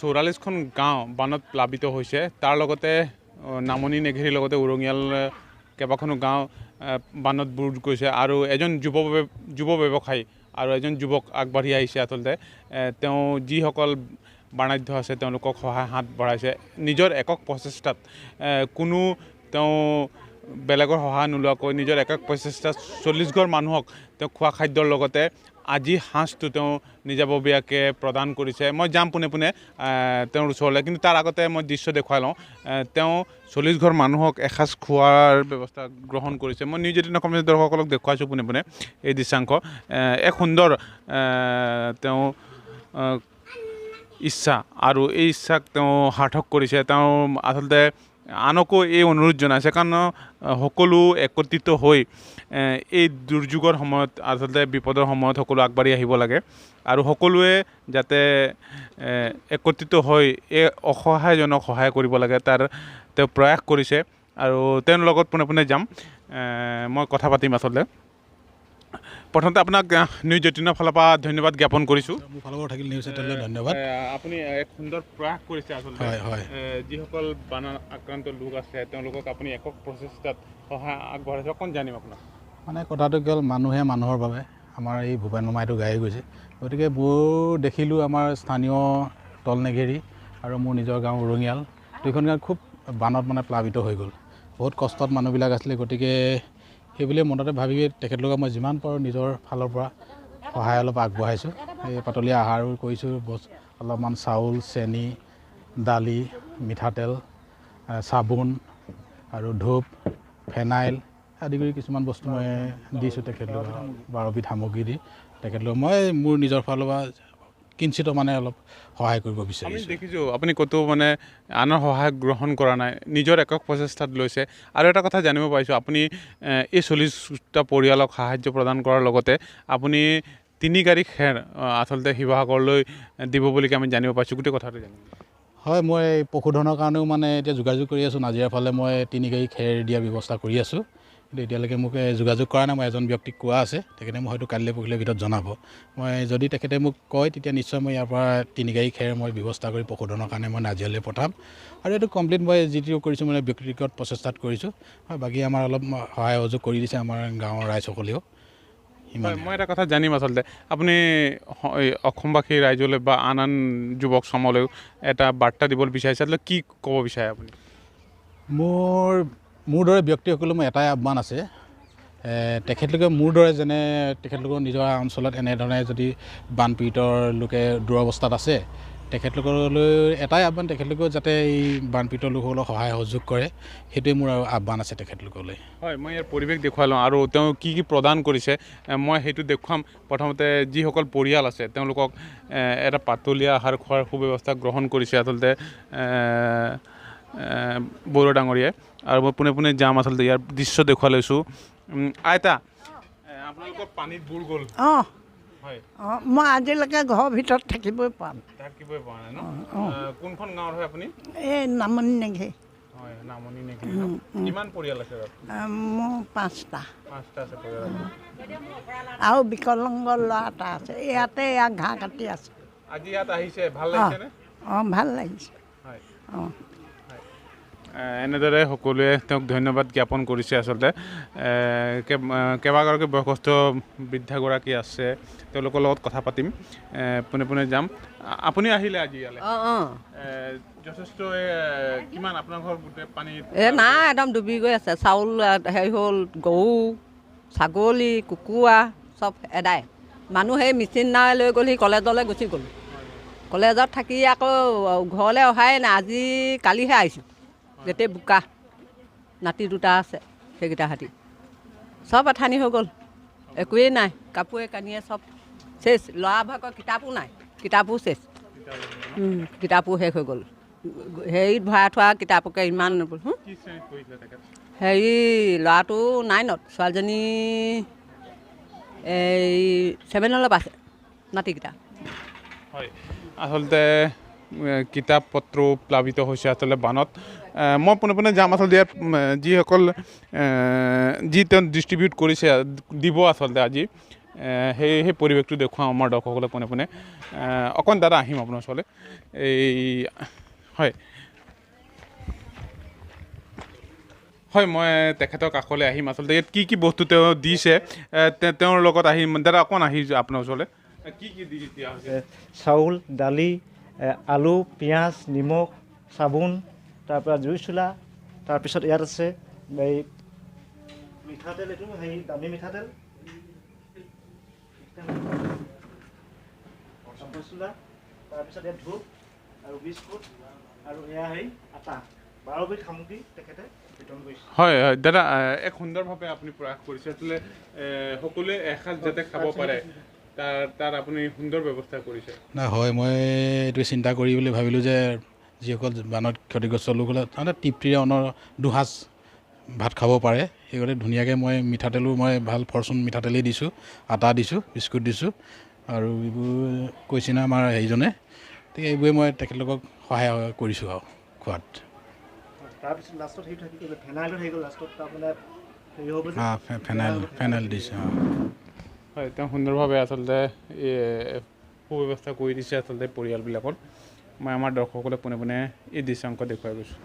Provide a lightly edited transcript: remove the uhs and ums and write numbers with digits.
44খন গাঁও বানত প্লাবিত হৈছে তাৰ লগতে নামনি নেঘেৰীৰ লগতে উৰঙিয়াল কেইবাখনো গাঁও বানত বুৰ গৈছে আৰু এজন যুৱ ব্যৱসায়ী আৰু এজন যুৱক আগবাঢ়ি আহিছে আচলতে তেওঁ যিসকল বাণাঢ্য আছে তেওঁলোকক সহায় হাত বঢ়াইছে নিজৰ একক প্ৰচেষ্টাত কোনো তেওঁ বেলেগৰ সহায় নোলোৱাকৈ নিজৰ একক প্ৰচেষ্টাত 40 ঘৰ মানুহক তেওঁ খোৱা খাদ্যৰ লগতে আজি সাঁজটো তেওঁ নিজাববীয়াকৈ প্ৰদান কৰিছে মই যাম পোনে পোনে তেওঁৰ ওচৰলৈ কিন্তু তাৰ আগতে মই দৃশ্য দেখুৱাই লওঁ তেওঁ 40 ঘৰ মানুহক এসাঁজ খোৱাৰ ব্যৱস্থা গ্ৰহণ কৰিছে মই নিউজ 18 অসমৰ দৰ্শকসকলক দেখুৱাইছোঁ পোনে পোনে এই দৃশ্যাংশ এক সুন্দৰ তেওঁ ইচ্ছা আৰু এই ইচ্ছাক তেওঁ সাৰ্থক কৰিছে তেওঁ আচলতে আনকো এই অনুৰোধ জনাইছে কাৰণ সকলো একত্ৰিত হৈ এই দুৰ্যোগৰ সময়ত আচলতে বিপদৰ সময়ত সকলো আগবাঢ়ি আহিব লাগে আৰু সকলোৱে যাতে একত্ৰিত হৈ এই অসহায়জনক সহায় কৰিব লাগে তাৰ তেওঁ প্ৰয়াস কৰিছে আৰু তেওঁৰ লগত পোনে পোনে যাম মই কথা পাতিম আচলতে প্ৰথমতে আপোনাক নিউজ 18 ফালৰ পৰা ধন্যবাদ জ্ঞাপন কৰিছোঁ মোৰ ফালৰ পৰা থাকিল নিউজ 18লৈ ধন্যবাদ আপুনি এক সুন্দৰ প্ৰয়াস কৰিছে আচলতে যিসকল বান আক্ৰান্ত লোক আছে তেওঁলোকক আপুনি একক প্ৰচেষ্টাত সহায় আগবঢ়াইছে অকণ জানিম আপোনাক মানে কথাটো কেৱল মানুহে মানুহৰ বাবে আমাৰ এই ভূপেন মামাইটো গাই গৈছে গতিকে মোৰ দেখিলোঁ আমাৰ স্থানীয় তল নেঘেৰী আৰু মোৰ নিজৰ গাঁও উৰঙিয়াল দুইখন গাঁও খুব বানত মানে প্লাবিত হৈ গ'ল বহুত কষ্টত মানুহবিলাক আছিলে গতিকে সেইবুলি মনতে ভাবি তেখেতলোকক মই যিমান পাৰোঁ নিজৰ ফালৰ পৰা সহায় অলপ আগবঢ়াইছোঁ এই পাতলীয়া আহাৰো কৰিছোঁ অলপমান চাউল চেনি দালি মিঠাতেল চাবোন আৰু ধূপ ফেনাইল আদি কৰি কিছুমান বস্তু মই দিছোঁ তেখেতলোকক 12বিধ সামগ্ৰী দি তেখেতলোকক মই মোৰ নিজৰ ফালৰ পৰা কিঞ্চিত মানে অলপ সহায় কৰিব বিচাৰিছোঁ দেখিছোঁ আপুনি ক'তো মানে আনৰ সহায় গ্ৰহণ কৰা নাই নিজৰ একক প্ৰচেষ্টাত লৈছে আৰু এটা কথা জানিব পাৰিছোঁ আপুনি এই 40টা পৰিয়ালক সাহায্য প্ৰদান কৰাৰ লগতে আপুনি 3 গাড়ী খেৰ আচলতে শিৱসাগৰলৈ দিব বুলি আমি জানিব পাৰিছোঁ গোটেই কথাটো জানিব হয় মই পশুধনৰ কাৰণেও মানে এতিয়া যোগাযোগ কৰি আছোঁ নাজিৰাৰ ফালে মই 3 গাড়ী খেৰ দিয়াৰ ব্যৱস্থা কৰি আছোঁ কিন্তু এতিয়ালৈকে মোক যোগাযোগ কৰা নাই মই এজন ব্যক্তিক কোৱা আছে তেখেতে মই হয়তো কাইলৈ পৰহিলৈ ভিতৰত জনাব মই যদি তেখেতে মোক কয় তেতিয়া নিশ্চয় মই ইয়াৰ পৰা 3 গাড়ী খেৰ মই ব্যৱস্থা কৰি পশুধনৰ কাৰণে মই নাজিৰালৈ পঠাম আৰু এইটো কমপ্লিট মই যিটো কৰিছোঁ মানে ব্যক্তিগত প্ৰচেষ্টাত কৰিছোঁ আৰু বাকী আমাৰ অলপ সহায় সহযোগ কৰি দিছে আমাৰ গাঁৱৰ ৰাইজসকলেও মই এটা কথা জানিম আচলতে আপুনি অসমবাসী ৰাইজলৈ বা আন আন যুৱক সমাজলৈও এটা বাৰ্তা দিবলৈ বিচাৰিছে আচলতে কি ক'ব বিচাৰে আপুনি মোৰ দৰে ব্যক্তিসকলৰ মই এটাই আহ্বান আছে তেখেতলোকে মোৰ দৰে যেনে তেখেতলোকৰ নিজৰ অঞ্চলত এনেধৰণে যদি বানপীড়িতৰ লোকে দুৰৱস্থাত আছে তেখেতলোকলৈ এটাই আহ্বান তেখেতলোকেও যাতে এই বানপীড়িত লোকসকলক সহায় সহযোগ কৰে সেইটোৱে মোৰ আহ্বান আছে তেখেতলোকলৈ হয় মই ইয়াৰ পৰিৱেশ দেখুৱাই লওঁ আৰু তেওঁ কি প্ৰদান কৰিছে মই সেইটো দেখুৱাম প্ৰথমতে যিসকল পৰিয়াল আছে তেওঁলোকক এটা পাতলীয়া আহাৰ খোৱাৰ সুব্যৱস্থা গ্ৰহণ কৰিছে আচলতে বড়ো ডাঙৰীয়াই আৰু মই পোনে পোনে যাম আচলতে ইয়াৰ দৃশ্য দেখুৱাই লৈছোঁ আইতা আপোনালোকৰ পানীত বুৰ গ'ল হয় মই আজিলৈকে ঘৰৰ ভিতৰত থাকিবই পৰা নাই ন কোনখন গাঁৱৰ হয় আপুনি এই নামনি নেঘেৰী হয় নামনি নেঘেৰী কিমান পৰিয়াল আছে মোৰ 5টা আছে পৰিয়াল আৰু বিকলাংগ ল'ৰা এটা আছে ইয়াতে ঘাঁহ কাটি আছে আজি ইয়াত আহিছে ভাল লাগিছেনে ভাল লাগিছে হয় অঁ এনেদৰে সকলোৱে তেওঁক ধন্যবাদ জ্ঞাপন কৰিছে আচলতে কেইবাগৰাকী বয়সস্থ বৃদ্ধাগৰাকী আছে তেওঁলোকৰ লগত কথা পাতিম পোনে পোনে যাম আপুনি আহিলে আজি ইয়ালৈ যথেষ্ট কিমান আপোনাৰ ঘৰ গোটেই পানী নাই একদম ডুবি গৈ আছে চাউল হেৰি হ'ল গৰু ছাগলী কুকুৰা চব এদাই মানুহ সেই মেচিন নাই লৈ গ'লহি কলেজলৈ গুচি গ'ল কলেজত থাকি আকৌ ঘৰলৈ অহাই নাই আজি কালিহে আহিছোঁ গোটেই বোকা নাতি 2টা আছে সেইকেইটা হাতী চব এঠানি হৈ গ'ল একোৱেই নাই কাপোৰে কানিয়ে চব শেষ ল'ৰা ভাগৰ কিতাপো নাই কিতাপো শেষ কিতাপো শেষ হৈ গ'ল হেৰিত ভৰাই থোৱা কিতাপকে ইমান হেৰি ল'ৰাটো 9ত ছোৱালীজনী এই 7লৈ পাইছে নাতিকেইটা হয় আচলতে কিতাপ পত্ৰ প্লাবিত হৈছে আচলতে বানত মই পোনে পোনে যাম আচলতে ইয়াত যিসকল যি তেওঁ ডিষ্ট্ৰিবিউট কৰিছে দিব আচলতে আজি সেই পৰিৱেশটো দেখুৱাওঁ আমাৰ দৰ্শকসকলে পোনে পোনে। অকণ দাদা আহিম আপোনাৰ ওচৰলৈ। হয় হয়, মই তেখেতৰ কাষলৈ আহিম। আচলতে ইয়াত কি কি বস্তু তেওঁ দিছে তেওঁৰ লগত আহিম। দাদা অকণ আহি আপোনাৰ ওচৰলৈ। কি কি দিয়া হৈছে? চাউল, দালি, আলু, পিঁয়াজ, নিমখ, চাবোন, তাৰপৰা জুই চোলা, তাৰপিছত ইয়াত আছে এই মিঠাতেল, এইটো হেৰি দামী মিঠাতেল, চোলা, তাৰপিছত ইয়াত ধূপ আৰু বিস্কুট আৰু এয়া হেৰি আটা, 12বিধ সামগ্ৰী তেখেতে বিতৰণ কৰিছে। হয় হয় দাদা, এক সুন্দৰভাৱে আপুনি প্ৰয়াস কৰিছে। আচলতে সকলোৱে এসাঁজ যাতে খাব পাৰে তাৰ আপুনি সুন্দৰ ব্যৱস্থা কৰিছে। নাই হয়, মই এইটো চিন্তা কৰি বুলি ভাবিলোঁ যে যিসকল বানত ক্ষতিগ্ৰস্ত লোকসকলে তাহাঁতে তৃপ্তিৰে দুসাঁজ ভাত খাব পাৰে। সেইগতে ধুনীয়াকৈ মই মিঠাতেলো মই ভাল ফৰচুন মিঠাতেলেই দিছোঁ, আটা দিছোঁ, বিস্কুট দিছোঁ আৰু এইবোৰ কৈছে না আমাৰ হেৰিজনে, গতিকে এইবোৰে মই তেখেতলোকক সহায় কৰিছোঁ আৰু খোৱাত। তাৰপিছত লাষ্টত হেৰি থাকি গ'ল, ফেনাইলত হেৰি গ'ল লাষ্টত, তাৰমানে হেৰি হ'ব যে ফেনাইল দিছোঁ। হয়, তেওঁ সুন্দৰভাৱে আচলতে সুব্যৱস্থা কৰি দিছে আচলতে পৰিয়ালবিলাকত। মই আমাৰ দৰ্শকসকলে পোনে পোনে এই দৃশ্যাংশ দেখুৱাই গৈছোঁ।